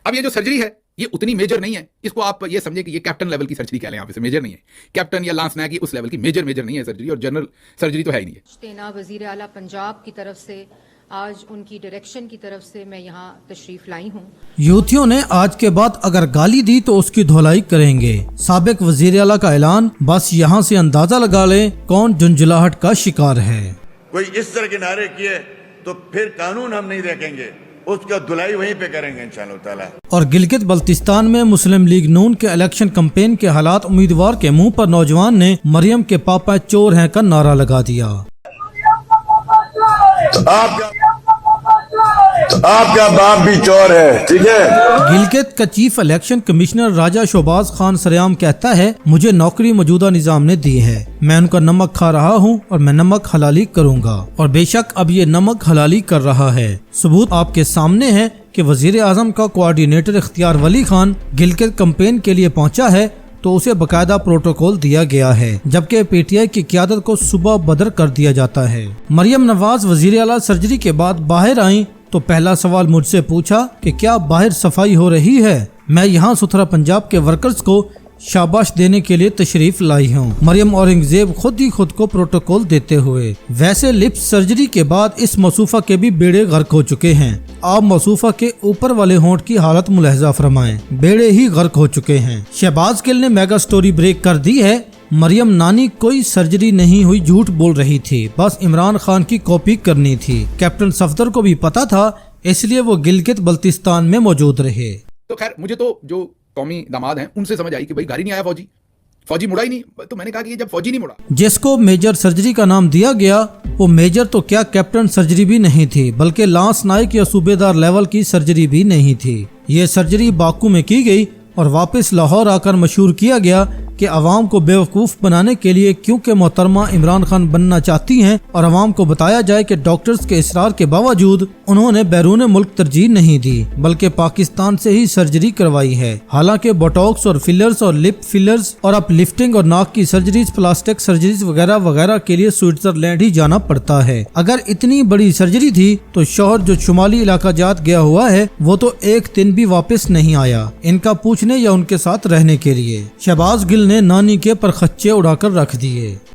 اب یہ جو سرجری ہے یہ اتنی میجر نہیں ہے، اس کو آپ یہ سمجھیں کہ یہ کیپٹن لیول کی سرجری کہہ لیں، آپ اسے میجر نہیں ہے، کیپٹن یا لانس نائک کی اس لیول کی میجر نہیں ہے سرجری، اور جنرل سرجری تو ہے ہی نہیں ہے۔ دینا وزیر اعلیٰ پنجاب کی طرف سے آج ان کی ڈائریکشن کی طرف سے میں یہاں تشریف لائی ہوں۔ یوتھیوں نے آج کے بعد اگر گالی دی تو اس کی دھولائی کریں گے، سابق وزیر اعلیٰ کا اعلان، بس یہاں سے اندازہ لگا لیں کون جھنجھلاہٹ کا شکار ہے۔ کوئی اس طرح کے نعرے کیے تو پھر قانون ہم نہیں دیکھیں گے، اس کا دھلائی وہیں پہ کریں گے انشاءاللہ تعالی۔ اور گلگت بلتستان میں مسلم لیگ نون کے الیکشن کمپین کے حالات، امیدوار کے منہ پر نوجوان نے مریم کے پاپا چور ہیں کا نعرہ لگا دیا۔ آپ کا باپ بھی چور ہے، ٹھیک ہے۔ گلگت کا چیف الیکشن کمشنر راجہ شہباز خان سریام کہتا ہے، مجھے نوکری موجودہ نظام نے دی ہے، میں ان کا نمک کھا رہا ہوں اور میں نمک حلالی کروں گا، اور بے شک اب یہ نمک حلالی کر رہا ہے۔ ثبوت آپ کے سامنے ہے کہ وزیر اعظم کا کوارڈینیٹر اختیار ولی خان گلگت کمپین کے لیے پہنچا ہے تو اسے باقاعدہ پروٹوکول دیا گیا ہے، جبکہ پی ٹی آئی کی قیادت کو صبح بدر کر دیا جاتا ہے۔ مریم نواز وزیر اعلیٰ سرجری کے بعد باہر آئیں تو پہلا سوال مجھ سے پوچھا کہ کیا باہر صفائی ہو رہی ہے؟ میں یہاں ستھرا پنجاب کے ورکرز کو شاباش دینے کے لیے تشریف لائی ہوں۔ مریم اورنگزیب خود ہی خود کو پروٹوکول دیتے ہوئے۔ ویسے لپ سرجری کے بعد اس مصوفہ کے بھی بیڑے غرق ہو چکے ہیں۔ آپ مصوفہ کے اوپر والے ہونٹ کی حالت ملاحظہ فرمائیں، بیڑے ہی غرق ہو چکے ہیں۔ شہباز گل نے میگا سٹوری بریک کر دی ہے، مریم نانی کوئی سرجری نہیں ہوئی، جھوٹ بول رہی تھی، بس عمران خان کی کاپی کرنی تھی۔ کیپٹن صفدر کو بھی پتا تھا، اس لیے وہ گلگت بلتستان میں موجود رہے۔ تو خیر مجھے تو جو قومی داماد ہیں ان سے سمجھ آئی کہ بھائی گاڑی نہیں آیا، فوجی مڑا ہی نہیں، تو میں نے کہا کہ یہ جب فوجی نہیں مڑا، جس کو میجر سرجری کا نام دیا گیا وہ میجر تو کیا کیپٹن سرجری بھی نہیں تھی، بلکہ لانس نائک یا صوبے دار لیول کی سرجری بھی نہیں تھی۔ یہ سرجری باکو میں کی گئی اور واپس لاہور آ کر مشہور کیا گیا کہ عوام کو بیوقوف بنانے کے لیے، کیونکہ محترمہ عمران خان بننا چاہتی ہیں اور عوام کو بتایا جائے کہ ڈاکٹرز کے اصرار کے باوجود انہوں نے بیرون ملک ترجیح نہیں دی بلکہ پاکستان سے ہی سرجری کروائی ہے۔ حالانکہ بوٹاکس اور فلرز اور لپ فلرز اور اپ لفٹنگ اور ناک کی سرجریز، پلاسٹک سرجریز وغیرہ وغیرہ کے لیے سوئٹزرلینڈ ہی جانا پڑتا ہے۔ اگر اتنی بڑی سرجری تھی تو شوہر جو شمالی علاقہ جات گیا ہوا ہے وہ تو ایک دن بھی واپس نہیں آیا ان کا پوچھنے یا ان کے ساتھ رہنے کے لیے۔ شہباز گل نے نانی کے پرخچے اڑا کر رکھ دیے۔